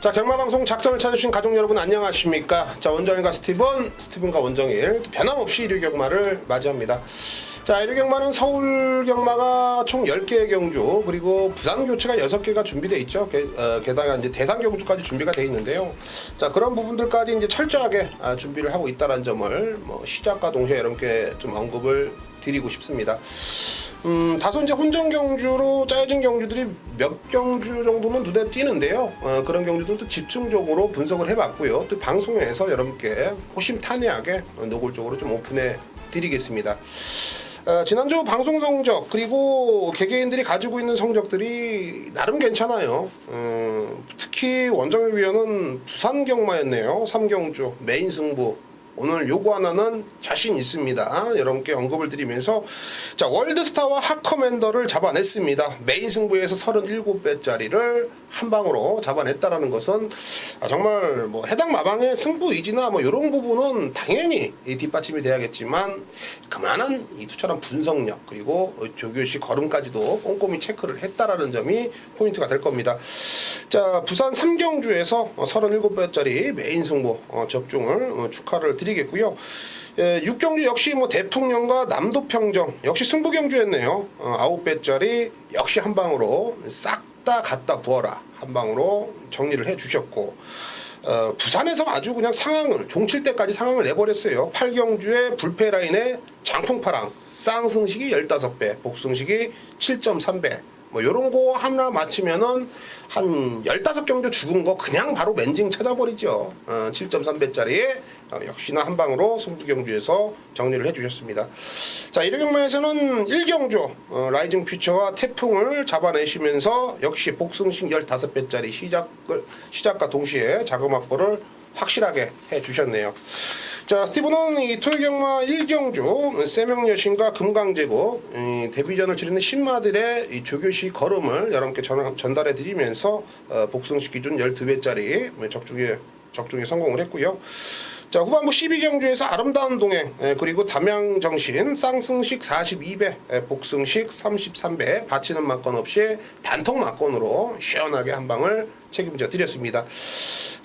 자, 경마방송 작전을 찾으신 가족 여러분 안녕하십니까? 자, 원정일과 스티븐과 원정일 변함없이 일요경마를 맞이합니다. 자, 일요경마는 서울경마가 총 10개의 경주, 그리고 부산 교체가 6개가 준비되어 있죠. 게다가 이제 대상 경주까지 준비가 되어 있는데요. 자, 그런 부분들까지 이제 철저하게 준비를 하고 있다는 점을 시작과 동시에 여러분께 좀 언급을 드리고 싶습니다. 다소 이제 혼전 경주로 짜여진 경주들이 몇 경주 정도는 눈에 띄는데요. 그런 경주들도 집중적으로 분석을 해봤고요. 또 방송에서 여러분께 호심탄회하게 노골적으로 좀 오픈해 드리겠습니다. 지난주 방송 성적 그리고 개개인들이 가지고 있는 성적들이 나름 괜찮아요. 특히 원정일 위원은 부산 경마였네요. 3경주 메인 승부. 오늘 요거 하나는 자신 있습니다. 여러분께 언급을 드리면서 자, 월드스타와 핫커맨더를 잡아냈습니다. 메인 승부에서 37배짜리를 한 방으로 잡아냈다라는 것은 정말 뭐 해당 마방의 승부 의지나 뭐 이런 부분은 당연히 뒷받침이 돼야겠지만 그만한 이 투철한 분석력 그리고 조교시 걸음까지도 꼼꼼히 체크를 했다라는 점이 포인트가 될 겁니다. 자, 부산 3경주에서 37배짜리 메인 승부 적중을 축하를 드리겠고요. 6경주 역시 뭐 대풍령과 남도평정 역시 승부경주였네요. 9배짜리 역시 한 방으로 싹 다 갖다 부어라 한 방으로 정리를 해주셨고, 부산에서 아주 그냥 상황을 종칠 때까지 상황을 내버렸어요. 8경주의 불패 라인의 장풍파랑 쌍승식이 15배, 복승식이 7.3배. 뭐 요런 거 하나 맞히면은 한 15경주 죽은 거 그냥 바로 멘징 찾아버리죠. 7.3배짜리에 역시나 한 방으로 승부경주에서 정리를 해주셨습니다. 자, 일요경마에서는 1경주 라이징 퓨처와 태풍을 잡아내시면서 역시 복승식 15배짜리 시작과 동시에 자금 확보를 확실하게 해주셨네요. 자, 스티븐은 이 토요경마 1경주 세명여신과 금강제국 데뷔전을 치르는 신마들의 이 조교시 걸음을 여러분께 전달해 드리면서 복승식 기준 12배짜리 적중에 성공을 했고요. 자, 후반부 12경주에서 아름다운 동행 그리고 담양정신 쌍승식 42배 복승식 33배 바치는 막건 없이 단통 막건으로 시원하게 한 방을 책임져 드렸습니다.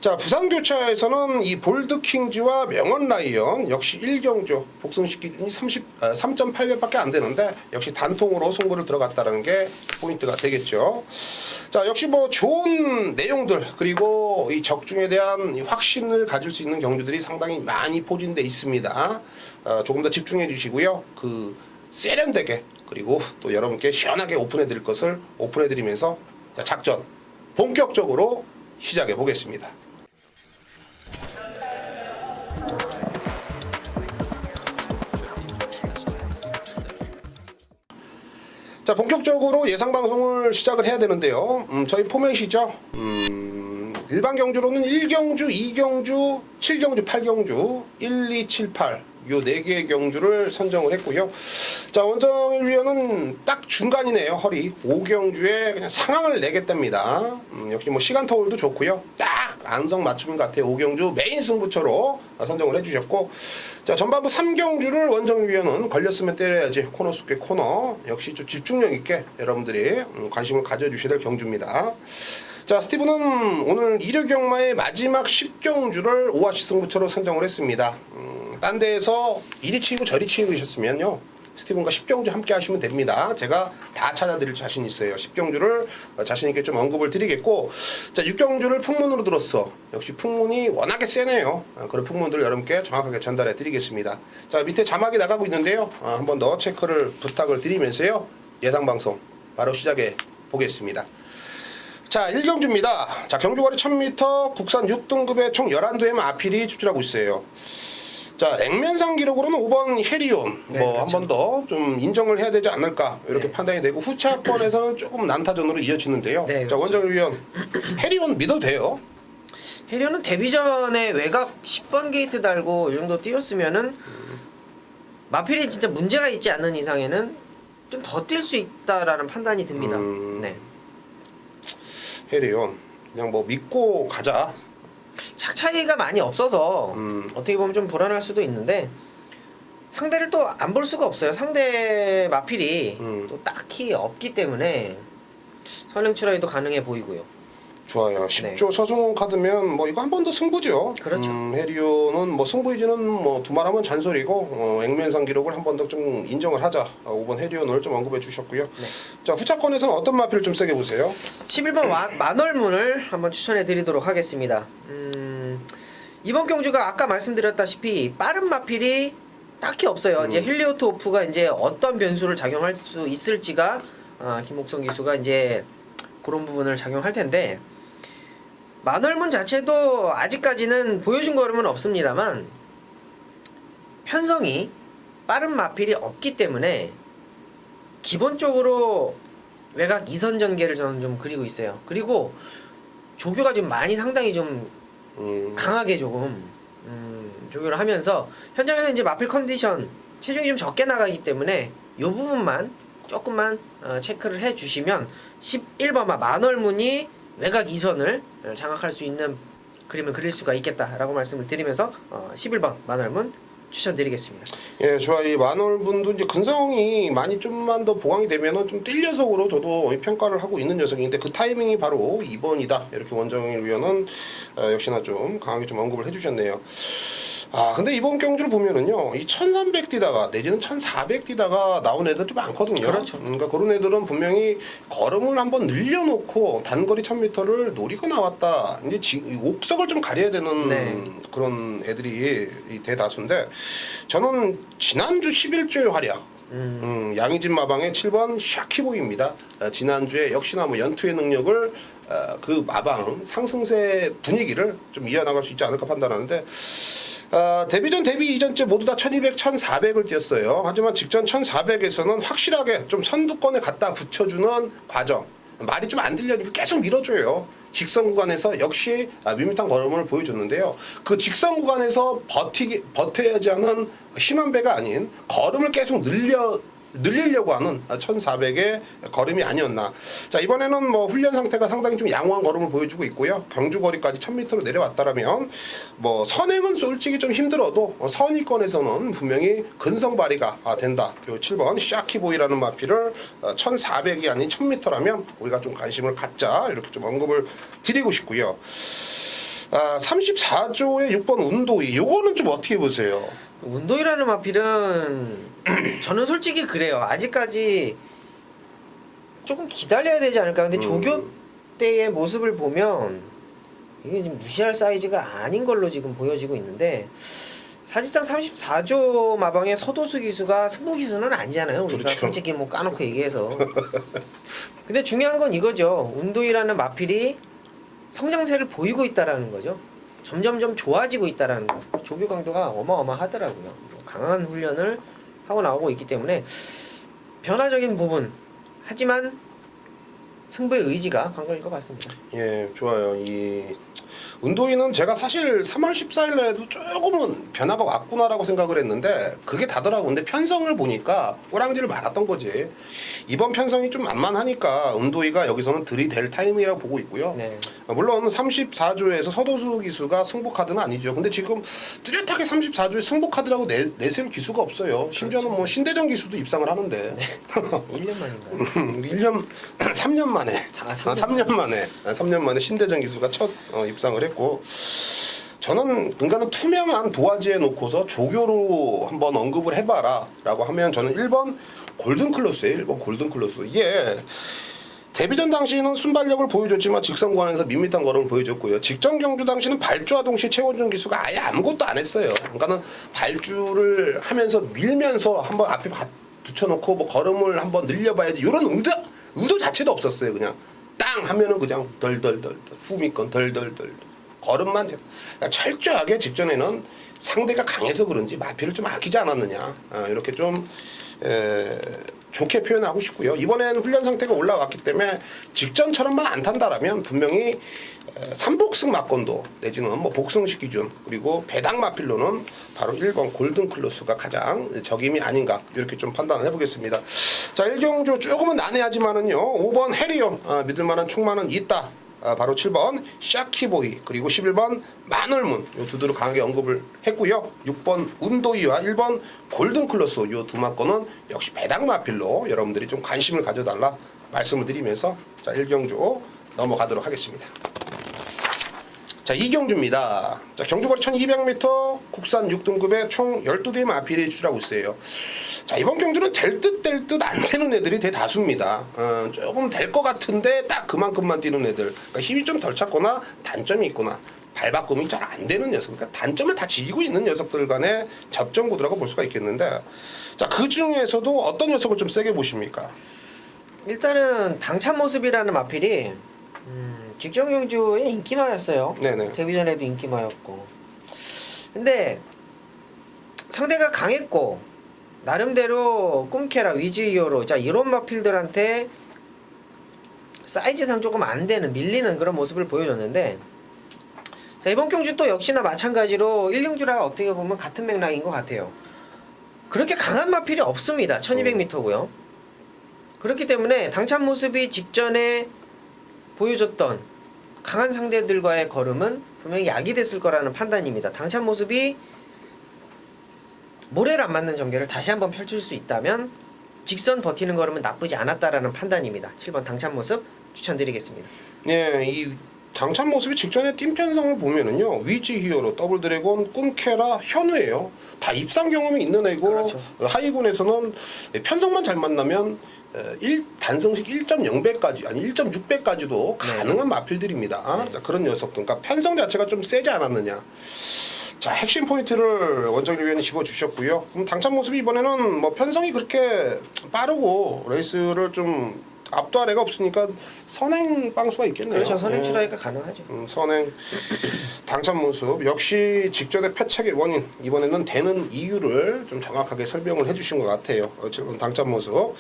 자, 부산교차에서는 이 볼드킹즈와 명언라이언 역시 1경주 복승식 기준이 3.8배밖에 안 되는데 역시 단통으로 승부를 들어갔다는 게 포인트가 되겠죠. 자, 역시 뭐 좋은 내용들 그리고 이 적중에 대한 확신을 가질 수 있는 경주들이 상당히 많이 포진돼 있습니다. 조금 더 집중해 주시고요. 그 세련되게 그리고 또 여러분께 시원하게 오픈해 드릴 것을 오픈해 드리면서 작전 본격적으로 시작해 보겠습니다. 자, 본격적으로 예상 방송을 시작을 해야 되는데요. 저희 포맷이죠. 일반 경주로는 1경주, 2경주, 7경주, 8경주, 1, 2, 7, 8 요 4개의 경주를 선정을 했고요. 자, 원정일 위원은 딱 중간이네요. 허리 5경주에 그냥 상황을 내겠답니다. 역시 뭐 시간 터울도 좋고요. 딱 안성 맞춤인 것 같아요. 5경주 메인 승부처로 선정을 해주셨고, 자, 전반부 3경주를 원정일 위원은 걸렸으면 때려야지 코너 속의 코너 역시 좀 집중력 있게 여러분들이 관심을 가져주셔야 될 경주입니다. 자, 스티븐은 오늘 일요경마의 마지막 10경주를 오아시 승부처로 선정을 했습니다. 딴 데에서 이리 치고 저리 치고 계셨으면요, 스티븐과 10경주 함께 하시면 됩니다. 제가 다 찾아드릴 자신 있어요. 10경주를 자신있게 좀 언급을 드리겠고, 자, 6경주를 풍문으로 들었어. 역시 풍문이 워낙에 세네요. 그런 풍문들을 여러분께 정확하게 전달해 드리겠습니다. 자, 밑에 자막이 나가고 있는데요. 한 번 더 체크를 부탁을 드리면서요, 예상방송 바로 시작해 보겠습니다. 자, 1경주입니다. 자, 경주거리 1000m 국산 6등급의 총 11두의 마필이 출전하고 있어요. 자, 액면상 기록으로는 5번 해리온 네, 뭐 한 그렇죠. 번 더 좀 인정을 해야 되지 않을까 이렇게 판단이 되고, 후차권에서는 조금 난타전으로 이어지는데요. 네, 자, 그렇죠. 원정일 위원, 해리온 믿어도 돼요? 해리온은 데뷔전에 외곽 10번 게이트 달고 이 정도 뛰었으면은 마필이 진짜 문제가 있지 않는 이상에는 좀 더 뛸 수 있다라는 판단이 듭니다. 네. 해리온 그냥 뭐 믿고 가자. 착 차이가 많이 없어서 어떻게 보면 좀 불안할 수도 있는데, 상대를 또 안 볼 수가 없어요. 상대 마필이 또 딱히 없기 때문에 선행 출하이도 가능해 보이고요. 좋아요. 10조 서승훈 카드면 뭐 이거 한 번 더 승부죠. 그렇죠. 해리오는 뭐 승부이지는 뭐 두말하면 잔소리고 액면상 기록을 한 번 더 좀 인정을 하자. 5번 해리오를 좀 언급해 주셨고요. 네. 자, 후차권에서는 어떤 마필을 좀 세게 보세요? 11번 만월문을 한번 추천해 드리도록 하겠습니다. 이번 경주가 아까 말씀드렸다시피 빠른 마필이 딱히 없어요. 이제 힐리오트 오프가 이제 어떤 변수를 작용할 수 있을지가 김옥성 기수가 이제 그런 부분을 작용할 텐데 만월문 자체도 아직까지는 보여준 걸음은 없습니다만 편성이 빠른 마필이 없기 때문에 기본적으로 외곽 2선 전개를 저는 좀 그리고 있어요. 그리고 조교가 좀 많이 상당히 좀 강하게 조금 조교를 하면서 현장에서 이제 마필 컨디션 체중이 좀 적게 나가기 때문에 이 부분만 조금만 체크를 해주시면 11번 만월문이 외곽 2선을 장악할 수 있는 그림을 그릴 수가 있겠다라고 말씀을 드리면서 11번 만월문 추천드리겠습니다. 예, 좋아요. 이 만월분도 이제 근성이 많이 좀만 더 보강이 되면은 좀 뛸 녀석으로 저도 평가를 하고 있는 녀석인데 그 타이밍이 바로 2번이다. 이렇게 원정일 위원은 역시나 좀 강하게 좀 언급을 해주셨네요. 근데 이번 경주를 보면은요, 이 1300 뛰다가 내지는 1400 뛰다가 나온 애들도 많거든요. 그렇죠. 그러니까 그런 애들은 분명히 걸음을 한번 늘려놓고 단거리 1000m를 노리고 나왔다. 이제 옥석을 좀 가려야 되는 네. 그런 애들이 대다수인데 저는 지난주 11조의 활약. 양의진 마방의 7번 샤키보이입니다. 지난주에 역시나 뭐 연투의 능력을 그 마방 상승세 분위기를 좀 이어나갈 수 있지 않을까 판단하는데 데뷔전 데뷔 이전째 모두 다 1200, 1400을 뛰었어요. 하지만 직전 1400에서는 확실하게 좀 선두권에 갖다 붙여주는 과정. 말이 좀 안 들려니까 계속 밀어줘요. 직선 구간에서 역시 밋밋한 걸음을 보여줬는데요. 그 직선 구간에서 버텨야지 하는 힘한 배가 아닌 걸음을 계속 늘리려고 하는 1400의 걸음이 아니었나. 자, 이번에는 뭐 훈련 상태가 상당히 좀 양호한 걸음을 보여주고 있고요. 경주 거리까지 1000m로 내려왔다라면 뭐 선행은 솔직히 좀 힘들어도 선위권에서는 분명히 근성 발휘가 된다. 요 7번 샤키보이라는 마필을 1400이 아닌 1000m라면 우리가 좀 관심을 갖자. 이렇게 좀 언급을 드리고 싶고요. 34조의 6번 운도이. 요거는 좀 어떻게 보세요? 운동이라는 마필은 저는 솔직히 그래요. 아직까지 조금 기다려야 되지 않을까. 근데 조교 때의 모습을 보면 이게 지금 무시할 사이즈가 아닌 걸로 지금 보여지고 있는데 사실상 34조 마방의 서도수 기수가 승부 기수는 아니잖아요. 우리가 그렇죠. 솔직히 뭐 까놓고 얘기해서. 근데 중요한 건 이거죠. 운동이라는 마필이 성장세를 보이고 있다라는 거죠. 점점점 좋아지고 있다라는 거. 조교 강도가 어마어마하더라고요. 강한 훈련을 하고 나오고 있기 때문에 변화적인 부분 하지만 승부의 의지가 관건일 것 같습니다. 예, 좋아요. 이 운동이는 제가 사실 3월 14일 날에도 조금은 변화가 왔구나라고 생각을 했는데 그게 다더라고. 근데 편성을 보니까 꼬랑지를 말았던 거지. 이번 편성이 좀 만만하니까 운동이가 여기서는 들이댈 타이밍이라고 보고 있고요. 네. 물론 34조에서 서도수 기수가 승부 카드는 아니죠. 근데 지금 뚜렷하게 34조에 승부 카드라고 내세울 기수가 없어요. 심지어는 뭐 신대전 기수도 입상을 하는데 1년 만인가요? 1년 3년 만에 3년 만에 신대전 기수가 첫 입상을 했고 저는 그러니까는 투명한 도화지에 놓고서 조교로 한번 언급을 해봐라 라고 하면 저는 1번 골든클로스예요. 1번 골든클로스. 이게 데뷔전 당시에는 순발력을 보여줬지만 직선 구간에서 밋밋한 걸음을 보여줬고요. 직전 경주 당시는 발주와 동시에 최원준 기수가 아예 아무것도 안 했어요. 그러니까는 발주를 하면서 밀면서 한번 앞에 붙여놓고 뭐 걸음을 한번 늘려봐야지 이런 의도 자체도 없었어요. 그냥 땅 하면은 그냥 덜덜덜 후미건 덜덜덜 걸음만 그러니까 철저하게 직전에는 상대가 강해서 그런지 마피를 좀 아끼지 않았느냐 이렇게 좀 좋게 표현하고 싶고요. 이번엔 훈련 상태가 올라왔기 때문에 직전처럼만 안 탄다라면 분명히 3복승 막건도 내지는 뭐 복승식 기준 그리고 배당 마필로는 바로 1번 골든클로스가 가장 적임이 아닌가 이렇게 좀 판단을 해보겠습니다. 자, 1경주 조금은 난해하지만은요 5번 해리온 믿을만한 충만은 있다. 바로 7번 샤키보이 그리고 11번 만월문 요 두 두루 강하게 언급을 했고요. 6번 운도이와 1번 골든클로스 요 두 마건은 역시 배당 마필로 여러분들이 좀 관심을 가져달라 말씀을 드리면서 자 1경주 넘어가도록 하겠습니다. 자, 이경주입니다. 자, 경주거리 1200m 국산 6등급에 총 12대의 마필이 출하고 있어요. 자, 이번 경주는 될 듯 될 듯 안 되는 애들이 대다수입니다. 조금 될 것 같은데 딱 그만큼만 뛰는 애들. 그러니까 힘이 좀 덜 찼거나 단점이 있거나 발바꿈이 잘 안 되는 녀석. 그러니까 단점을 다 지니고 있는 녀석들 간의 접전 구도라고 볼 수가 있겠는데, 자, 그 중에서도 어떤 녀석을 좀 세게 보십니까? 일단은 당찬 모습이라는 마필이 직전 경주에 인기마였어요. 네네. 데뷔전에도 인기마였고. 근데 상대가 강했고 나름대로 꿈캐라 위즈이어로 자 이런 마필들한테 사이즈상 조금 안 되는 밀리는 그런 모습을 보여줬는데, 자 이번 경주 또 역시나 마찬가지로 1경주랑 어떻게 보면 같은 맥락인 것 같아요. 그렇게 강한 마필이 없습니다. 1200m고요. 그렇기 때문에 당찬 모습이 직전에 보여줬던 강한 상대들과의 걸음은 분명히 약이 됐을 거라는 판단입니다. 당찬 모습이 모래를 안 맞는 전개를 다시 한번 펼칠 수 있다면 직선 버티는 걸음은 나쁘지 않았다라는 판단입니다. 7번 당찬 모습 추천드리겠습니다. 네, 이 당찬 모습이 직전에 팀 편성을 보면은요, 위즈 히어로, 더블 드래곤, 꿈캐라, 현우예요. 다 입상 경험이 있는 애고, 그렇죠. 하이군에서는 편성만 잘 만나면 단성식 1.0배까지 아니 1.6배까지도 가능한 마필들입니다. 자, 그런 녀석들. 그러니까 편성 자체가 좀 세지 않았느냐. 자, 핵심 포인트를 원정일 위원이 집어주셨고요. 그럼 당찬 모습이 이번에는 뭐 편성이 그렇게 빠르고 레이스를 좀 압도할 애가 없으니까 선행 빵수가 있겠네요. 그렇죠. 선행 출하기가 가능하죠. 선행 당찬 모습 역시 직전의 패착의 원인, 이번에는 되는 이유를 좀 정확하게 설명을 해주신 것 같아요. 어쨌든 당찬 모습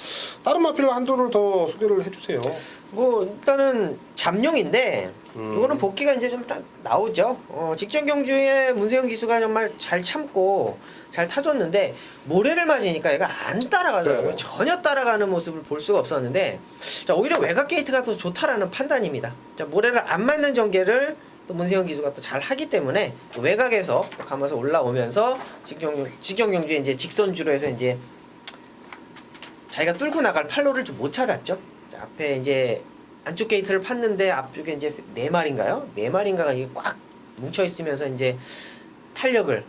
다른 마필 한두를 더 소개를 해주세요. 뭐 일단은 잠룡인데 이거는 복귀가 이제 좀 딱 나오죠. 직전 경주에 문세영 기수가 정말 잘 참고 잘 타줬는데 모래를 맞으니까 얘가 안 따라가더라고요. 네. 전혀 따라가는 모습을 볼 수가 없었는데, 자 오히려 외곽 게이트가 더 좋다라는 판단입니다. 자 모래를 안 맞는 전개를 또 문세영 기수가 또 잘 하기 때문에 외곽에서 감아서 올라오면서 직전 경주에 이제 직선주로 해서 이제 자기가 뚫고 나갈 팔로를 좀 못 찾았죠. 자, 앞에 이제 안쪽 게이트를 팠는데 앞쪽에 이제 네 마리인가요? 네 마리인가가 이게 꽉 뭉쳐 있으면서 이제 탄력을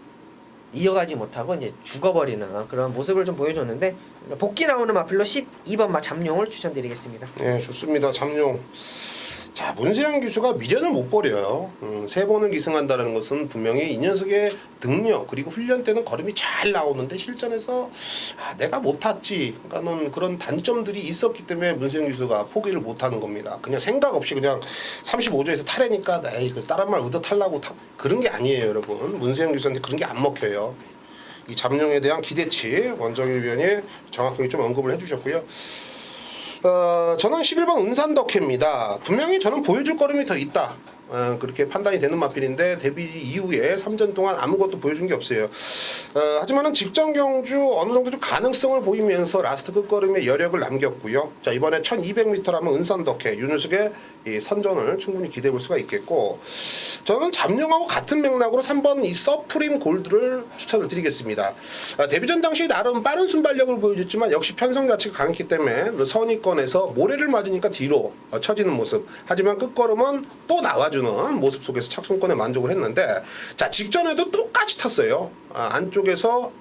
이어가지 못하고 이제 죽어버리는 그런 모습을 좀 보여줬는데, 복귀 나오는 마필로 12번 잠룡을 추천드리겠습니다. 네, 좋습니다. 잠룡. 자, 문세영 기수가 미련을 못 버려요. 3번을 기승한다는 것은 분명히 이 녀석의 능력 그리고 훈련 때는 걸음이 잘 나오는데 실전에서 내가 못 탔지. 그러니까는 그런 단점들이 있었기 때문에 문세영 기수가 포기를 못 하는 겁니다. 그냥 생각 없이 그냥 35조에서 타래니까 에이 그 다른 말 얻어 탈라고 그런 게 아니에요, 여러분. 문세영 기수한테 그런 게 안 먹혀요. 이 잠룡에 대한 기대치 원정일 위원이 정확하게 좀 언급을 해주셨고요. 저는 11번 은산덕회입니다. 분명히 저는 보여줄 걸음이 더 있다. 그렇게 판단이 되는 마필인데 데뷔 이후에 3전 동안 아무것도 보여준 게 없어요. 하지만은 직전 경주 어느 정도 좀 가능성을 보이면서 라스트 끝걸음에 여력을 남겼고요. 자, 이번에 1200m라면 은산덕회 윤우석의 이 선전을 충분히 기대해 볼 수가 있겠고, 저는 잠룡하고 같은 맥락으로 3번 이 서프림 골드를 추천을 드리겠습니다. 데뷔전 당시 나름 빠른 순발력을 보여줬지만 역시 편성 자체가 강했기 때문에 선위권에서 모래를 맞으니까 뒤로 처지는 모습, 하지만 끝걸음은 또 나와주는 모습 속에서 착순권에 만족을 했는데, 자 직전에도 똑같이 탔어요. 안쪽에서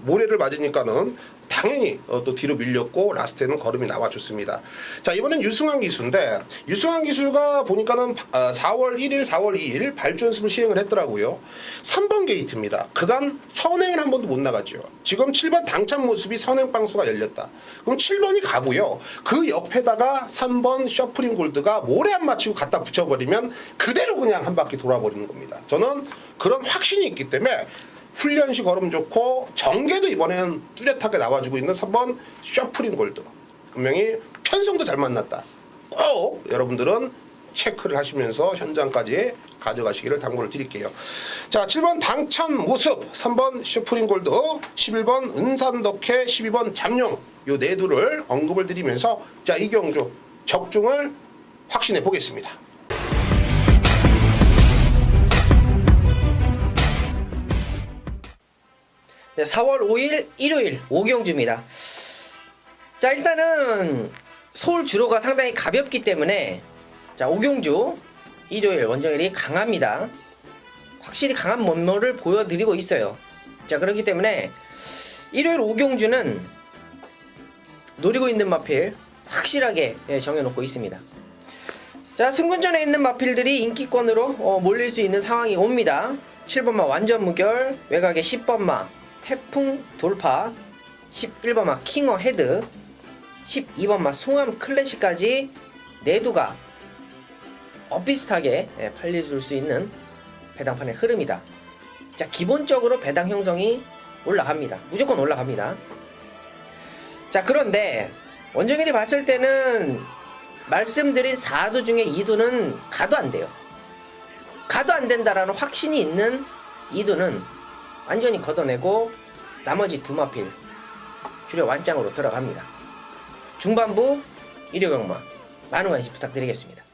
모래를 맞으니까는 당연히 또 뒤로 밀렸고 라스트에는 걸음이 나와줬습니다. 자, 이번엔 유승환 기수인데, 유승환 기수가 보니까는 4월 1일, 4월 2일 발주 연습을 시행을 했더라고요. 3번 게이트입니다. 그간 선행을 한 번도 못 나갔죠. 지금 7번 당찬 모습이 선행 방수가 열렸다. 그럼 7번이 가고요. 그 옆에다가 3번 셔프링 골드가 모래 안 맞추고 갖다 붙여버리면 그대로 그냥 한 바퀴 돌아버리는 겁니다. 저는 그런 확신이 있기 때문에 훈련시 걸음 좋고 정계도 이번에는 뚜렷하게 나와주고 있는 3번 셔프링 골드, 분명히 편성도 잘 만났다. 꼭 여러분들은 체크를 하시면서 현장까지 가져가시기를 당부를 드릴게요. 자, 7번 당찬 모습, 3번 셔프링 골드, 11번 은산덕회, 12번 잠룡, 요 네 두를 언급을 드리면서 자, 이경주 적중을 확신해 보겠습니다. 네, 4월 5일 일요일 5경주입니다. 자, 일단은 서울 주로가 상당히 가볍기 때문에 자 5경주 일요일 원정일이 강합니다. 확실히 강한 면모를 보여드리고 있어요. 자, 그렇기 때문에 일요일 5경주는 노리고 있는 마필 확실하게 정해놓고 있습니다. 자, 승군전에 있는 마필들이 인기권으로 몰릴 수 있는 상황이 옵니다. 7번마 완전 무결, 외곽의 10번마 태풍 돌파, 11번마 킹어 헤드, 12번마 송암 클래식까지 내두가 비슷하게 팔려줄 수 있는 배당판의 흐름이다. 자, 기본적으로 배당 형성이 올라갑니다. 무조건 올라갑니다. 자, 그런데 원정일이 봤을 때는 말씀드린 4두 중에 2두는 가도 안 돼요. 가도 안 된다라는 확신이 있는 2두는 완전히 걷어내고 나머지 두 마필 주력 완장으로 들어갑니다. 중반부 일요경마 많은 관심 부탁드리겠습니다.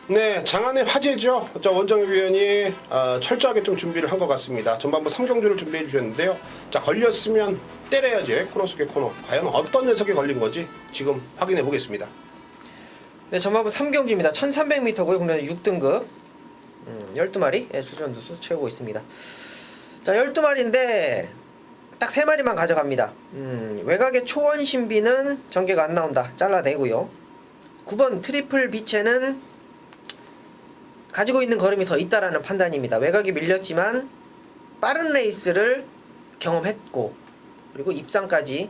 네, 장안의 화제죠. 원정일 위원이 철저하게 좀 준비를 한 것 같습니다. 전반부 3경주를 준비해 주셨는데요. 자, 걸렸으면 때려야지. 코너 속의 코너. 과연 어떤 녀석이 걸린 건지 지금 확인해 보겠습니다. 네, 전반부 3경주입니다. 1300m고요. 국내 6등급 12마리 수전두수 채우고 있습니다. 자, 12마리인데 딱 3마리만 가져갑니다. 외곽의 초원 신비는 전개가 안 나온다. 잘라내고요. 9번 트리플 비체는 가지고 있는 걸음이 더 있다라는 판단입니다. 외곽이 밀렸지만 빠른 레이스를 경험했고 그리고 입상까지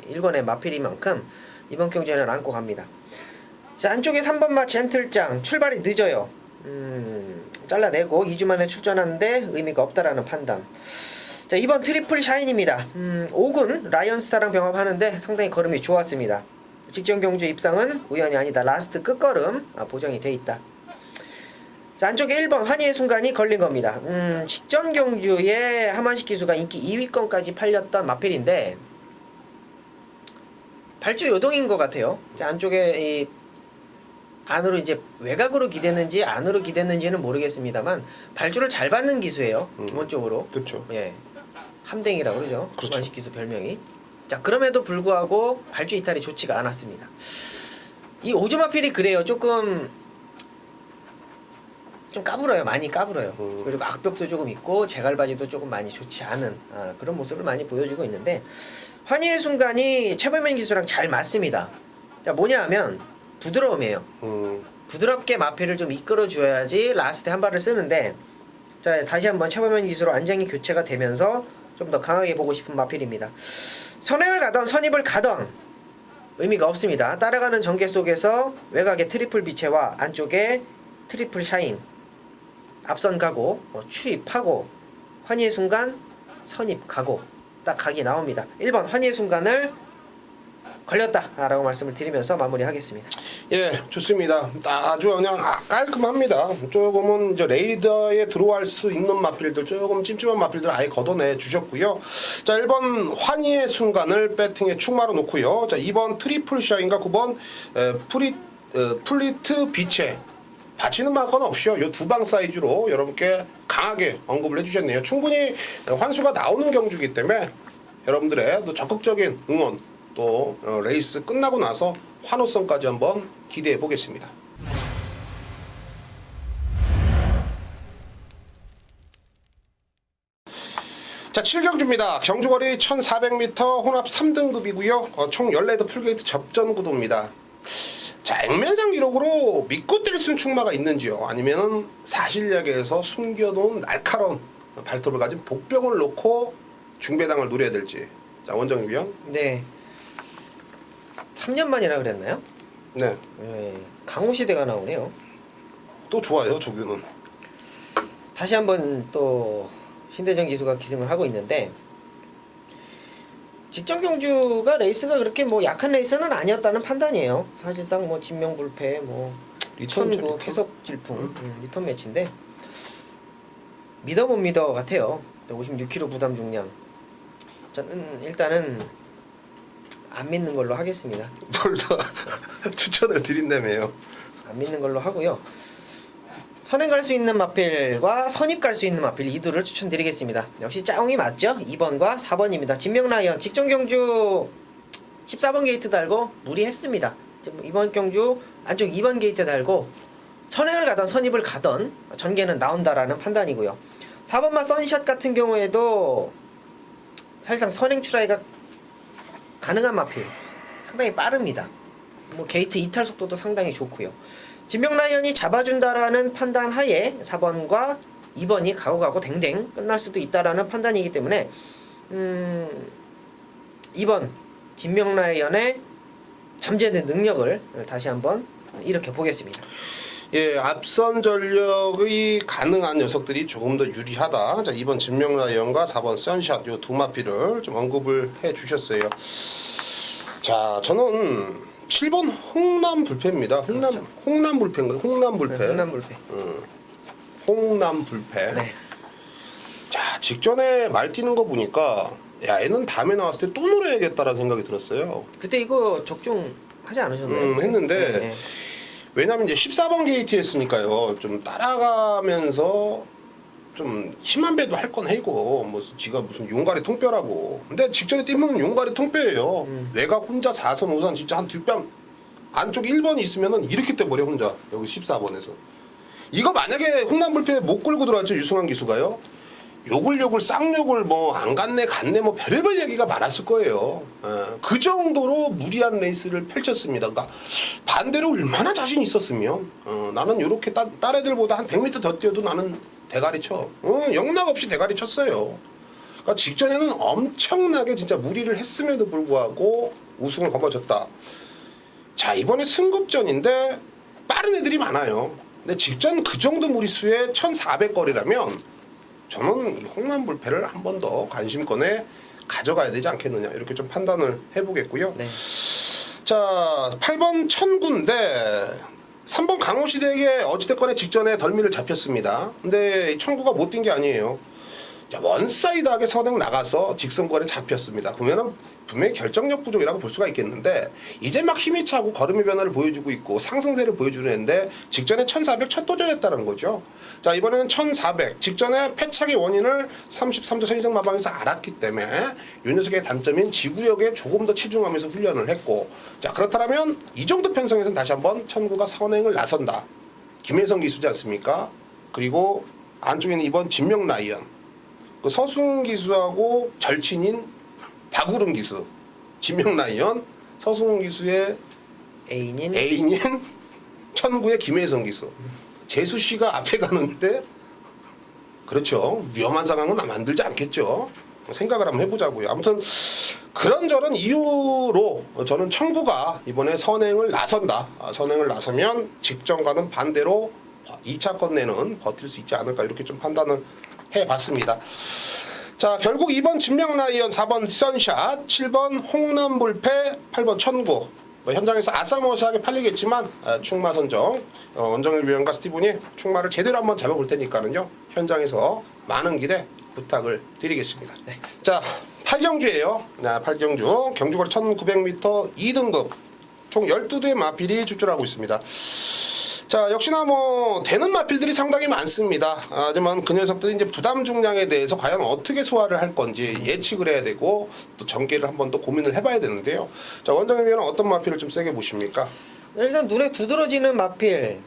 일권의 마필인 만큼 이번 경주에는 안고 갑니다. 자, 안쪽에 3번마 젠틀장 출발이 늦어요. 잘라내고 2주 만에 출전하는데 의미가 없다라는 판단. 자, 2번 트리플 샤인입니다. 5군 라이언스타랑 병합하는데 상당히 걸음이 좋았습니다. 직전 경주 입상은 우연이 아니다. 라스트 끝걸음 보장이 돼 있다. 자, 안쪽에 1번 환희의 순간이 걸린 겁니다. 직전 경주에 하만식 기수가 인기 2위권까지 팔렸던 마필인데 발주 요동인 것 같아요. 자, 안쪽에 이 안으로 이제 외곽으로 기댔는지 안으로 기댔는지는 모르겠습니다만 발주를 잘 받는 기수예요. 기본적으로. 그렇죠. 예, 함댕이라고 그러죠. 그렇죠. 하만식 기수 별명이. 자, 그럼에도 불구하고 발주 이탈이 좋지가 않았습니다. 이 오즈 마필이 그래요. 좀 까불어요. 많이 까불어요. 그리고 악벽도 조금 있고 제갈바지도 조금 많이 좋지 않은 그런 모습을 많이 보여주고 있는데 환희의 순간이 최범현 기수랑 잘 맞습니다. 자, 뭐냐 하면 부드러움이에요. 부드럽게 마필을 좀 이끌어 줘야지 라스트에 한 발을 쓰는데 자, 다시 한번 최범현 기수로 안장이 교체가 되면서 좀 더 강하게 보고 싶은 마필입니다. 선행을 가던 선입을 가던 의미가 없습니다. 따라가는 전개 속에서 외곽의 트리플 비체와 안쪽에 트리플 샤인 앞선 가고 추입하고 환희의 순간 선입 가고 딱 각이 나옵니다. 1번 환희의 순간을 걸렸다 라고 말씀을 드리면서 마무리하겠습니다. 예, 좋습니다. 아주 그냥 깔끔합니다. 조금은 이제 레이더에 들어갈 수 있는 마필들, 조금 찜찜한 마필들 아예 걷어내 주셨고요. 자, 1번 환희의 순간을 배팅에 축마로 놓고요. 자, 2번 트리플 샤인과 9번 플리트 비체 받치는 마건 없이요. 요 두 방 사이즈로 여러분께 강하게 언급을 해주셨네요. 충분히 환수가 나오는 경주이기 때문에 여러분들의 또 적극적인 응원 또 레이스 끝나고 나서 환호성까지 한번 기대해 보겠습니다. 자, 7경주입니다. 경주거리 1400m 혼합 3등급이고요. 총 14도 풀게이트 접전 구도입니다. 자, 액면상 기록으로 믿고 뛸 수 있는 충마가 있는지요? 아니면은 사실력에서 숨겨놓은 날카로운 발톱을 가진 복병을 놓고 중배당을 노려야 될지. 자, 원정일 위원. 네. 3년 만이라 그랬나요? 네. 네. 강호시대가 나오네요. 또 좋아요, 조규는. 다시 한번 또 신대전 기수가 기승을 하고 있는데 직전 경주가 레이스가 그렇게 뭐 약한 레이스는 아니었다는 판단이에요. 사실상 뭐 진명불패 뭐 리턴구 계속 질풍 리턴 매치인데 믿어 못 믿어 같아요. 56kg 부담 중량. 저는 일단은 안 믿는 걸로 하겠습니다. 뭘 더 추천을 드린다며요. 안 믿는 걸로 하고요. 선행 갈 수 있는 마필과 선입 갈 수 있는 마필 이 둘을 추천드리겠습니다. 역시 짜옹이 맞죠? 2번과 4번입니다. 진명라이언 직전 경주 14번 게이트 달고 무리했습니다. 이번 경주 안쪽 2번 게이트 달고 선행을 가던 선입을 가던 전개는 나온다라는 판단이고요. 4번마 선샷 같은 경우에도 사실상 선행 출하이가 가능한 마필 상당히 빠릅니다. 뭐 게이트 이탈 속도도 상당히 좋고요. 진명라이언이 잡아준다라는 판단 하에 4번과 2번이 가고가고 댕댕 끝날 수도 있다라는 판단이기 때문에 2번 진명라이언의 잠재된 능력을 다시 한번 일으켜 보겠습니다. 예, 앞선 전력이 가능한 녀석들이 조금 더 유리하다. 자, 2번 진명라이언과 4번 선샷 요 두 마피를 좀 언급을 해 주셨어요. 자, 저는 7번 홍남 불패입니다. 홍남 불패인가요? 홍남 불패. 네, 홍남 불패. 홍남 불패. 네. 자, 직전에 말 뛰는 거 보니까 야, 얘는 다음에 나왔을 때 또 노려야겠다라는 생각이 들었어요. 그때 이거 적중하지 않으셨나요? 했는데 네, 네. 왜냐면 이제 14번 게이트 했으니까요. 좀 따라가면서 좀 힘한 배도 할 건 해고 뭐 지가 무슨 용가리 통뼈라고. 근데 직전에 뛰면 용가리 통뼈예요. 내가 혼자 4선 5선 진짜 한 뒷뺨 안쪽 1번이 있으면은 이렇게 떼버려 혼자 여기 14번에서. 이거 만약에 홍남불패 못 끌고 들어왔죠 유승환 기수가요. 욕을 쌍욕을 뭐 안 갔네 뭐 별의별 얘기가 많았을 거예요. 그 정도로 무리한 레이스를 펼쳤습니다. 그러니까 반대로 얼마나 자신 있었으면 나는 이렇게 딸 애들보다 한 100m 더 뛰어도 나는 대가리 쳐. 영락 없이 대가리 쳤어요. 그러니까 직전에는 엄청나게 진짜 무리를 했음에도 불구하고 우승을 거머쥐었다. 자, 이번에 승급전인데 빠른 애들이 많아요. 근데 직전 그 정도 무리수에 1400거리라면 저는 이 홍남불패를 한 번 더 관심권에 가져가야 되지 않겠느냐 이렇게 좀 판단을 해보겠고요. 네. 자, 8번 천구인데 3번 강호시대에게 어찌됐거나 직전에 덜미를 잡혔습니다. 근데 이 천구가 못 뛴 게 아니에요. 자, 원사이드하게 선행 나가서 직선거리에 잡혔습니다. 그러면은 분명히 결정력 부족이라고 볼 수가 있겠는데 이제 막 힘이 차고 걸음의 변화를 보여주고 있고 상승세를 보여주는 애인데 직전에 1400 첫 도전했다는 거죠. 자, 이번에는 1400 직전에 패착의 원인을 33조 선인생 마방에서 알았기 때문에 이 녀석의 단점인 지구력에 조금 더 치중하면서 훈련을 했고, 자, 그렇다면 이 정도 편성에서는 다시 한번 천구가 선행을 나선다. 김혜성 기수지 않습니까? 그리고 안쪽에는 이번 진명라이언 그 서승 기수하고 절친인 박우릉 기수, 진명라이언, 서승훈 기수의 애인인 천구의 김혜성 기수. 재수 씨가 앞에 가는데 그렇죠. 위험한 상황은 만들지 않겠죠. 생각을 한번 해보자고요. 아무튼 그런저런 이유로 저는 천구가 이번에 선행을 나선다. 선행을 나서면 직전과는 반대로 2차권 내는 버틸 수 있지 않을까 이렇게 좀 판단을 해봤습니다. 자, 결국 2번 진명라이언, 4번 선샷, 7번 홍남불패, 8번 천구. 현장에서 아싸머시하게 팔리겠지만 충마선정 원정일 위원과 스티븐이 충마를 제대로 한번 잡아볼 테니까는요. 현장에서 많은 기대 부탁을 드리겠습니다. 네. 자, 8경주예요. 8경주 경주거리 1900m 2등급 총 12대의 마필이 출전하고 있습니다. 자, 역시나 뭐 되는 마필들이 상당히 많습니다. 하지만 그 녀석들이 이제 부담 중량에 대해서 과연 어떻게 소화를 할 건지 예측을 해야 되고 또 전개를 한번 또 고민을 해봐야 되는데요. 자, 원장님 위원은 어떤 마필을 좀 세게 보십니까? 일단 눈에 두드러지는 마필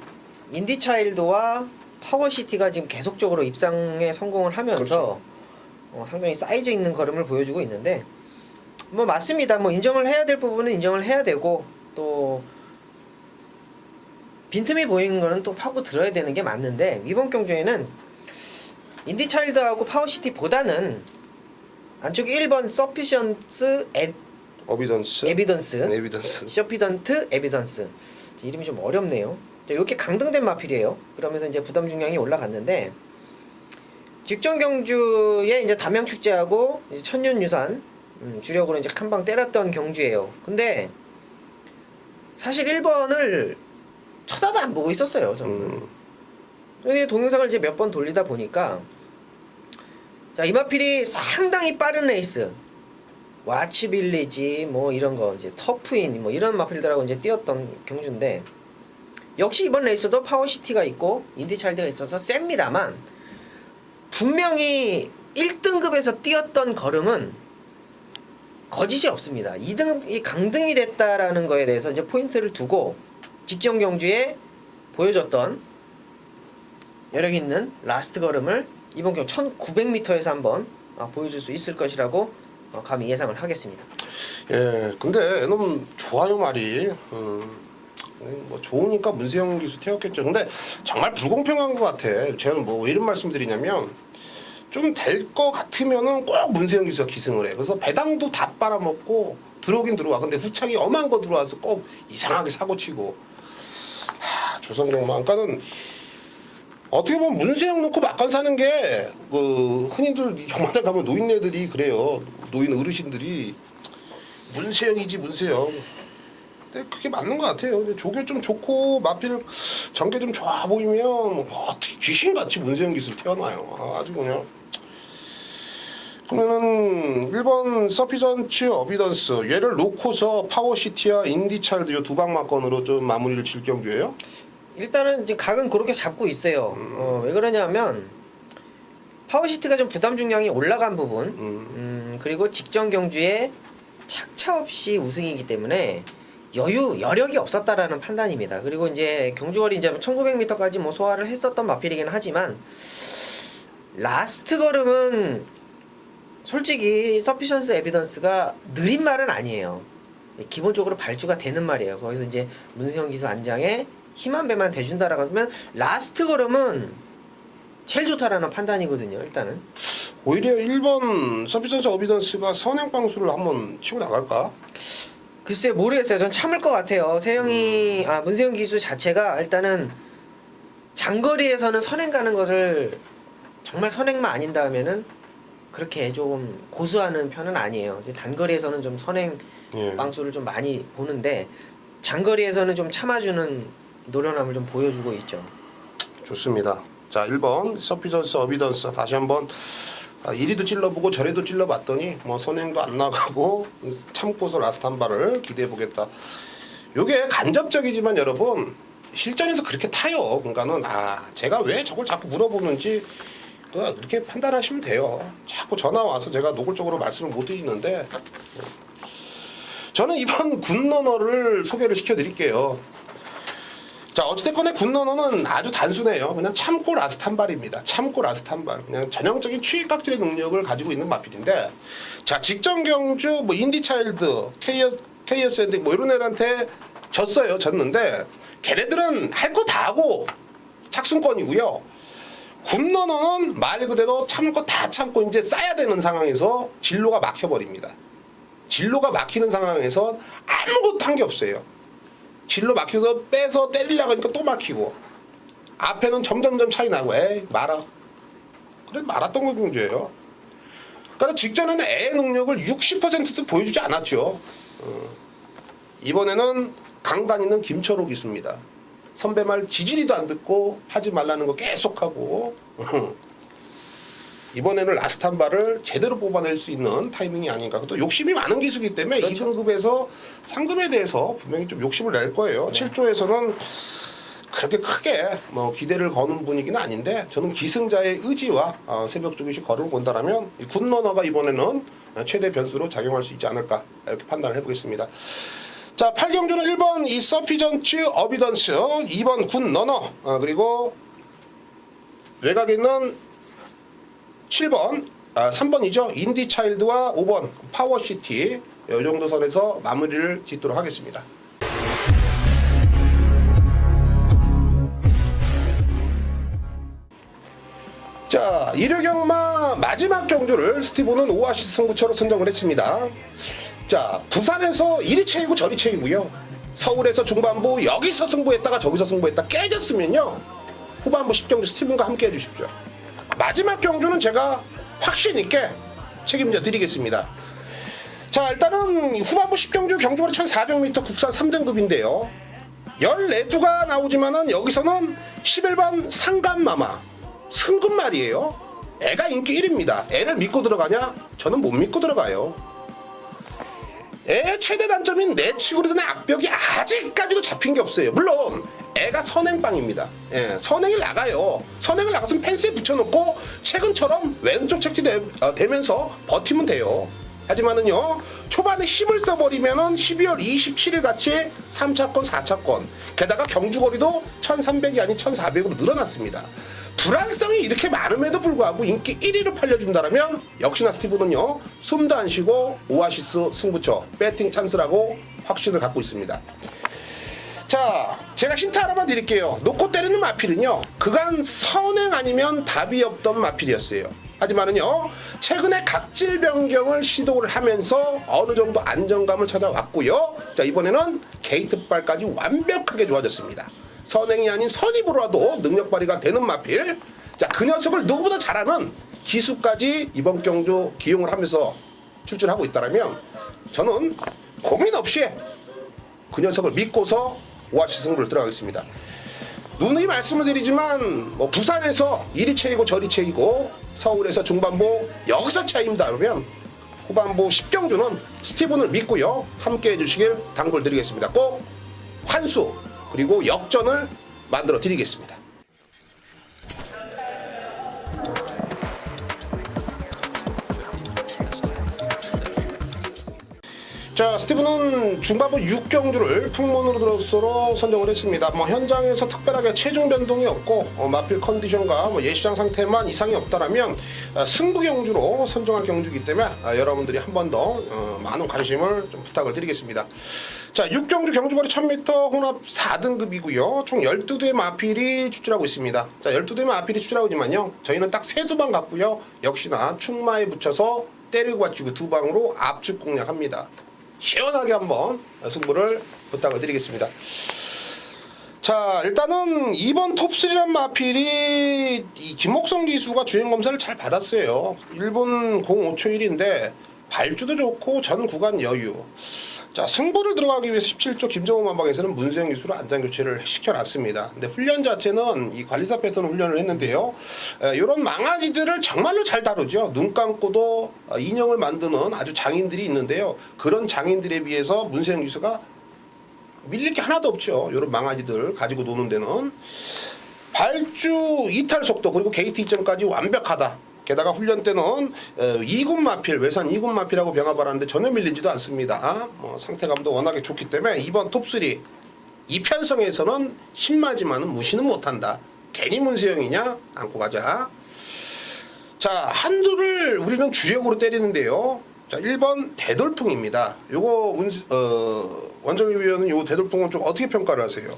인디차일드와 파워시티가 지금 계속적으로 입상에 성공을 하면서 그렇죠. 상당히 사이즈 있는 걸음을 보여주고 있는데 뭐 맞습니다. 뭐 인정을 해야 될 부분은 인정을 해야 되고 또 빈틈이 보이는 거는 또 파고 들어야 되는 게 맞는데 이번 경주에는 인디차일드하고 파워시티보다는 안쪽 1번 서피션스 에비던스 서피던트 에비던스 이름이 좀 어렵네요. 이렇게 강등된 마필이에요. 그러면서 이제 부담 중량이 올라갔는데 직전 경주에 이제 담양 축제하고 이제 천년유산 주력으로 이제 한 방 때렸던 경주예요. 근데 사실 1번을 쳐다도 안 보고 있었어요, 저는. 여기 동영상을 이제 몇 번 돌리다 보니까 자, 이 마필이 상당히 빠른 레이스 와치빌리지 뭐 이런 거 이제 터프인 뭐 이런 마필들하고 이제 뛰었던 경주인데 역시 이번 레이스도 파워시티가 있고 인디차일드가 있어서 셉니다만 분명히 1등급에서 뛰었던 걸음은 거짓이 없습니다. 2등이 강등이 됐다라는 거에 대해서 이제 포인트를 두고 직전 경주에 보여줬던 여력 있는 라스트 걸음을 이번 경주 1900m에서 한번 보여줄 수 있을 것이라고 감히 예상을 하겠습니다. 예, 근데 너무 좋아요 말이. 뭐 좋으니까 문세영 기수 태웠겠죠. 근데 정말 불공평한 것 같아. 저는 뭐 왜 이런 말씀드리냐면 좀 될 것 같으면은 꼭 문세영 기수가 기승을 해. 그래서 배당도 다 빨아먹고 들어오긴 들어와. 근데 후창이 엄한 거 들어와서 꼭 이상하게 사고치고. 조선경마. 그러니까는 어떻게 보면 문세영 놓고 막간 사는 게 그 흔히들 경마장 가면 노인네들이 그래요. 노인 어르신들이 문세영이지 문세영. 근데 그게 맞는 것 같아요. 근데 조개 좀 좋고 마필 전개 좀 좋아 보이면 어떻게 귀신같이 문세영 기술 태어나요. 아주 그냥. 그러면은 1번 서피전츠 어비던스 얘를 놓고서 파워시티와 인디차일드 이 두 방마건으로 좀 마무리를 칠 경주예요. 일단은 이제 각은 그렇게 잡고 있어요. 왜 그러냐면 파워시티가 좀 부담 중량이 올라간 부분, 그리고 직전 경주에 착차 없이 우승이기 때문에 여력이 없었다라는 판단입니다. 그리고 이제 경주거리 이제 1900m까지 뭐 소화를 했었던 마필이긴 하지만 라스트 걸음은 솔직히 서피션스 에비던스가 느린 말은 아니에요. 기본적으로 발주가 되는 말이에요. 거기서 이제 문세영 기수 안장에 힘한 배만 대준다라고 하면 라스트 걸음은 제일 좋다라는 판단이거든요. 일단은 오히려 1번 서피전츠 어비던스가 선행방수를 한번 치고 나갈까? 글쎄 모르겠어요. 전 참을 것 같아요. 문세영 기수 자체가 일단은 장거리에서는 선행 가는 것을 정말 선행만 아닌다면은 그렇게 조금 고수하는 편은 아니에요. 이제 단거리에서는 좀 선행 방수를 좀 많이 보는데 장거리에서는 좀 참아주는 노련함을 좀 보여주고 있죠. 좋습니다. 자 1번 서피전스 어비던스 다시 한번 이리도 찔러보고 저리도 찔러봤더니 뭐 선행도 안 나가고 참고서 라스트 한 발을 기대해보겠다. 요게 간접적이지만 여러분 실전에서 그렇게 타요. 그러니까는 제가 왜 저걸 자꾸 물어보는지 그렇게 판단하시면 돼요. 자꾸 전화 와서 제가 노골적으로 말씀을 못 드리는데 저는 이번 굿러너를 소개를 시켜드릴게요. 자 어찌됐건 굿러너는 아주 단순해요. 그냥 참고 라스트 한 발입니다. 참고 라스트 한 발. 그냥 전형적인 추익각질의 능력을 가지고 있는 마필인데 자 직전 경주 뭐 인디차일드, KSND 뭐 이런 애들한테 졌는데 걔네들은 할 거 다 하고 착순권이고요. 굿러너는 말 그대로 참을 거 다 참고 이제 싸야 되는 상황에서 진로가 막혀버립니다. 진로가 막히는 상황에서 아무것도 한 게 없어요. 진로 막혀서 빼서 때리려고 하니까 또 막히고 앞에는 점점점 차이 나고 에이 말아. 그래 말았던 거 경주예요. 그러니까 직전에는 애의 능력을 60%도 보여주지 않았죠. 이번에는 강단 있는 김철호 기수입니다. 선배 말 지지리도 안 듣고 하지 말라는 거 계속하고 이번에는 라스트 한 발을 제대로 뽑아낼 수 있는 타이밍이 아닌가. 또 욕심이 많은 기수이기 때문에 그렇죠. 2등급에서 상금에 대해서 분명히 좀 욕심을 낼 거예요. 7조에서는 그렇게 크게 뭐 기대를 거는 분위기는 아닌데 저는 기승자의 의지와 새벽 조기식 걸음을 본다라면 이 굿러너가 이번에는 최대 변수로 작용할 수 있지 않을까 이렇게 판단을 해보겠습니다. 자 8경주는 1번 이 서피전츠 어비던스 2번 굿러너 그리고 외곽에 있는 7번 3번이죠 인디차일드와 5번 파워시티 이 정도 선에서 마무리를 짓도록 하겠습니다. 자 일요경마 마지막 경주를 스티브는 오아시스 승부처로 선정을 했습니다. 자 부산에서 이리 채이고 저리 채이고요. 서울에서 중반부 여기서 승부했다가 저기서 승부했다 깨졌으면요 후반부 10경주 스티븐과 함께 해주십시오. 마지막 경주는 제가 확신 있게 책임져 드리겠습니다. 자 일단은 후반부 10경주 경주거리 1400m 국산 3등급인데요 14두가 나오지만은 여기서는 11번 상감마마 승급 말이에요. 애가 인기 1위입니다. 애를 믿고 들어가냐? 저는 못 믿고 들어가요. 애의 최대 단점인 내치고리드의 악벽이 아직까지도 잡힌 게 없어요. 물론 애가 선행빵입니다. 선행을 나가요. 선행을 나갔으면 펜스에 붙여놓고 최근처럼 왼쪽 책지 되면서 버티면 돼요. 하지만은요, 초반에 힘을 써버리면은 12월 27일 같이 3차권, 4차권, 게다가 경주거리도 1300이 아닌 1400으로 늘어났습니다. 불안성이 이렇게 많음에도 불구하고 인기 1위로 팔려준다면 역시나 스티브는요, 숨도 안 쉬고 오아시스 승부처, 배팅 찬스라고 확신을 갖고 있습니다. 자, 제가 힌트 하나만 드릴게요. 놓고 때리는 마필은요, 그간 선행 아니면 답이 없던 마필이었어요. 하지만은요, 최근에 각질 변경을 시도를 하면서 어느 정도 안정감을 찾아왔고요. 자, 이번에는 게이트발까지 완벽하게 좋아졌습니다. 선행이 아닌 선입으로라도 능력 발휘가 되는 마필. 자, 그 녀석을 누구보다 잘하는 기수까지 이번 경주 기용을 하면서 출전하고 있다면 저는 고민 없이 그 녀석을 믿고서 오아시스 승부를 들어가겠습니다. 누누이 말씀을 드리지만 뭐 부산에서 이리 채이고 저리 채이고 서울에서 중반부 여기서 차이입니다. 그러면 후반부 10경주는 스티븐을 믿고요, 함께 해주시길 당부를 드리겠습니다. 꼭 환수 그리고 역전을 만들어 드리겠습니다. 자, 스티븐은 중반부 6경주를 풍문으로 들어서로 선정을 했습니다. 뭐 현장에서 특별하게 체중 변동이 없고 마필 컨디션과 뭐 예시장 상태만 이상이 없다라면 승부 경주로 선정한 경주이기 때문에 여러분들이 한 번 더 많은 관심을 좀 부탁을 드리겠습니다. 자, 6경주 경주거리 1000m 혼합 4등급이고요. 총 12대의 마필이 출전하고 있습니다. 자, 12대의 마필이 출전하고 있지만요, 저희는 딱 3방 갔고요. 역시나 충마에 붙여서 때리고 받치고 2방으로 압축 공략합니다. 시원하게 한번 승부를 부탁을 드리겠습니다. 자, 일단은 2번 톱3란 마필이 이 김목성 기수가 주행 검사를 잘 받았어요. 1분 05초1인데 발주도 좋고 전 구간 여유. 자, 승부를 들어가기 위해서 17조 김정호 만방에서는 문세영 기수로 안장 교체를 시켜놨습니다. 근데 훈련 자체는 이 관리사 패턴 훈련을 했는데요, 이런 망아지들을 정말로 잘 다루죠. 눈 감고도 인형을 만드는 아주 장인들이 있는데요, 그런 장인들에 비해서 문세영 기수가 밀릴 게 하나도 없죠. 이런 망아지들 가지고 노는 데는. 발주 이탈 속도 그리고 게이트 이점까지 완벽하다. 게다가 훈련 때는 2군 마필, 외산 2군 마필하고 병합하라는데 전혀 밀리지도 않습니다. 상태감도 워낙에 좋기 때문에 이번 톱3 이편성에서는 신마지만은 무시는 못한다. 괜히 문세영이냐? 안고 가자. 자, 한두를 우리는 주력으로 때리는데요. 자, 1번 대돌풍입니다. 요거 원정희 위원은 요 대돌풍은 좀 어떻게 평가를 하세요?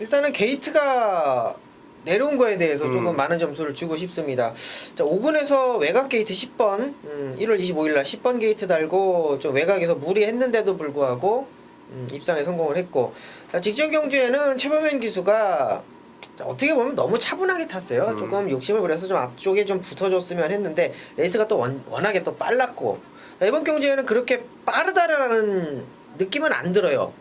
일단은 게이트가 내려온 거에 대해서 조금 많은 점수를 주고 싶습니다. 자, 5군에서 외곽 게이트 10번, 1월 25일 날 10번 게이트 달고 좀 외곽에서 무리했는데도 불구하고 입상에 성공을 했고, 자, 직전 경주에는 최범현 기수가 자, 어떻게 보면 너무 차분하게 탔어요. 조금 욕심을 부려서 좀 앞쪽에 좀 붙어줬으면 했는데 레이스가 또 워낙에 또 빨랐고, 자, 이번 경주에는 그렇게 빠르다라는 느낌은 안 들어요.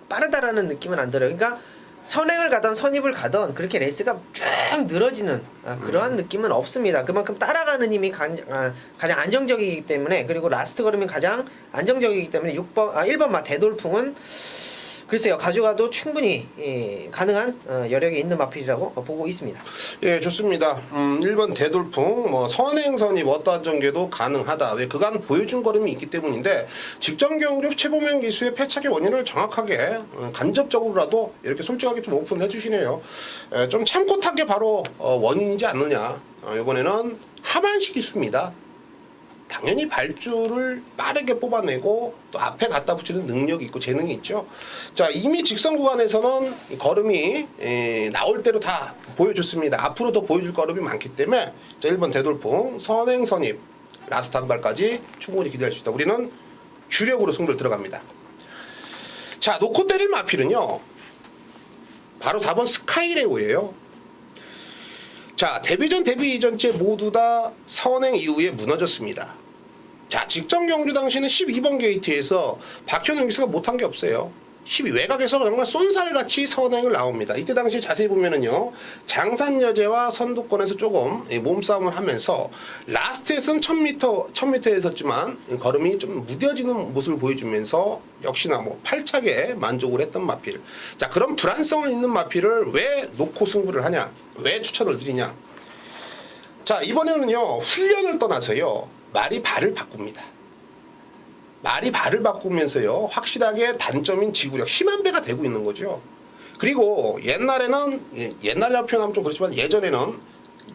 빠르다라는 느낌은 안 들어요. 그러니까 선행을 가던 선입을 가던 그렇게 레이스가 쭉 늘어지는 그러한 느낌은 없습니다. 그만큼 따라가는 힘이 가장 안정적이기 때문에, 그리고 라스트 걸음이 가장 안정적이기 때문에 1번 마 대돌풍은 글쎄요, 가져가도 충분히 가능한 여력이 있는 마필이라고 보고 있습니다. 예, 좋습니다. 1번 대돌풍, 뭐 선행선이 어떠한 전개도 가능하다. 왜 그간 보여준 걸음이 있기 때문인데, 직전 경주 최범현 기수의 패착의 원인을 정확하게 간접적으로라도 이렇게 솔직하게 좀 오픈해 주시네요. 좀 참고 탄 게 바로 원인이지 않느냐. 이번에는 하만식 기수입니다. 당연히 발주를 빠르게 뽑아내고 또 앞에 갖다 붙이는 능력이 있고 재능이 있죠. 자, 이미 직선 구간에서는 걸음이 나올 대로 다 보여줬습니다. 앞으로 더 보여줄 걸음이 많기 때문에, 자, 1번 대돌풍 선행 선입 라스트 한 발까지 충분히 기대할 수 있다. 우리는 주력으로 승부를 들어갑니다. 자, 놓고 때릴 마필은요, 바로 4번 스카이레오예요. 자, 데뷔 전 데뷔 이전째 모두 다 선행 이후에 무너졌습니다. 자, 직전 경주 당시는 12번 게이트에서 박현웅 기수가 못한 게 없어요. 12 외곽에서 정말 쏜살같이 선행을 나옵니다. 이때 당시 자세히 보면은요, 장산여제와 선두권에서 조금 몸싸움을 하면서 라스트에서는 1000m에 섰지만 걸음이 좀 무뎌지는 모습을 보여주면서 역시나 뭐 팔차게 만족을 했던 마필. 자, 그런 불안성을 있는 마필을 왜 놓고 승부를 하냐? 왜 추천을 드리냐? 자, 이번에는요, 훈련을 떠나서요, 말이 발을 바꿉니다. 말이 발을 바꾸면서요 확실하게 단점인 지구력 힘한 배가 되고 있는 거죠. 그리고 옛날이라고 표현하면 좀 그렇지만 예전에는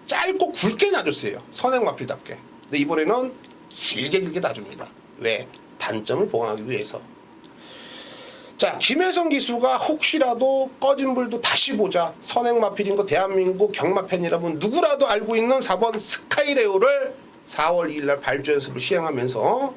짧고 굵게 놔줬어요. 선행 마필답게. 근데 이번에는 길게 놔줍니다. 왜? 단점을 보강하기 위해서. 자, 김혜성 기수가 혹시라도 꺼진 불도 다시 보자. 선행 마필인 거 대한민국 경마 팬이라면 누구라도 알고 있는 4번 스카이레오를 4월 2일 날 발주 연습을 시행하면서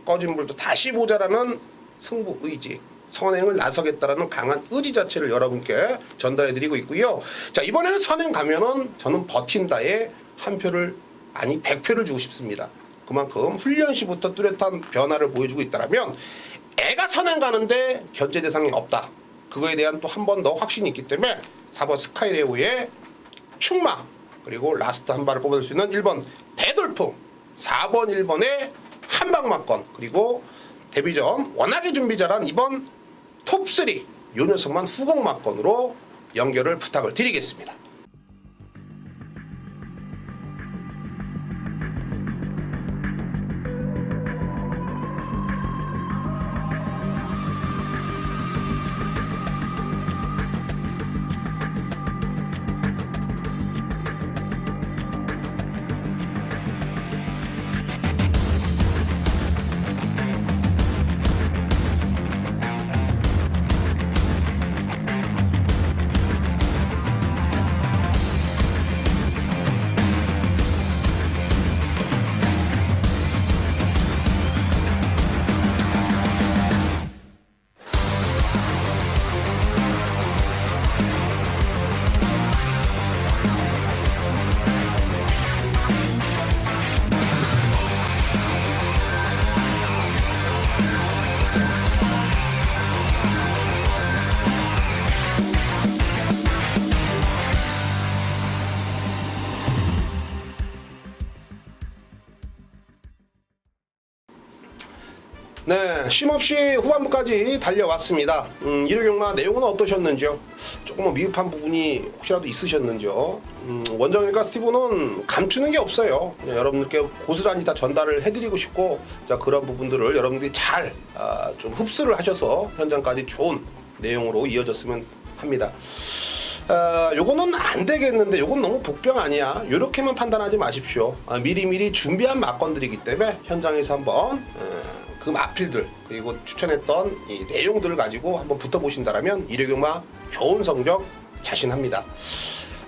꺼진 불도 다시 보자라는 승부 의지, 선행을 나서겠다라는 강한 의지 자체를 여러분께 전달해드리고 있고요. 자, 이번에는 선행 가면은 저는 버틴다에 한 표를 아니 100표를 주고 싶습니다. 그만큼 훈련 시부터 뚜렷한 변화를 보여주고 있다라면 애가 선행 가는데 견제 대상이 없다. 그거에 대한 또 한 번 더 확신이 있기 때문에 4번 스카이레오의 충마 그리고 라스트 한 발을 꼽을 수 있는 1번 대돌풍 4번 1번의 한방막건 그리고 데뷔전 워낙에 준비 잘한 2번 톱3 요 녀석만 후공막건으로 연결을 부탁을 드리겠습니다. 네, 쉼없이 후반부까지 달려왔습니다. 일요경마 내용은 어떠셨는지요? 조금 미흡한 부분이 혹시라도 있으셨는지요? 원정일과 스티브는 감추는 게 없어요. 그냥 여러분들께 고스란히 다 전달을 해드리고 싶고, 자, 그런 부분들을 여러분들이 잘 좀 흡수를 하셔서 현장까지 좋은 내용으로 이어졌으면 합니다. 요거는 안 되겠는데 요건 너무 복병 아니야, 요렇게만 판단하지 마십시오. 미리미리 준비한 막건들이기 때문에 현장에서 한번 그 마필들 그리고 추천했던 이 내용들을 가지고 한번 붙어보신다라면 일요경마 좋은 성적 자신합니다.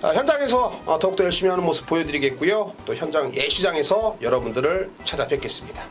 현장에서 더욱더 열심히 하는 모습 보여드리겠고요. 또 현장 예시장에서 여러분들을 찾아뵙겠습니다.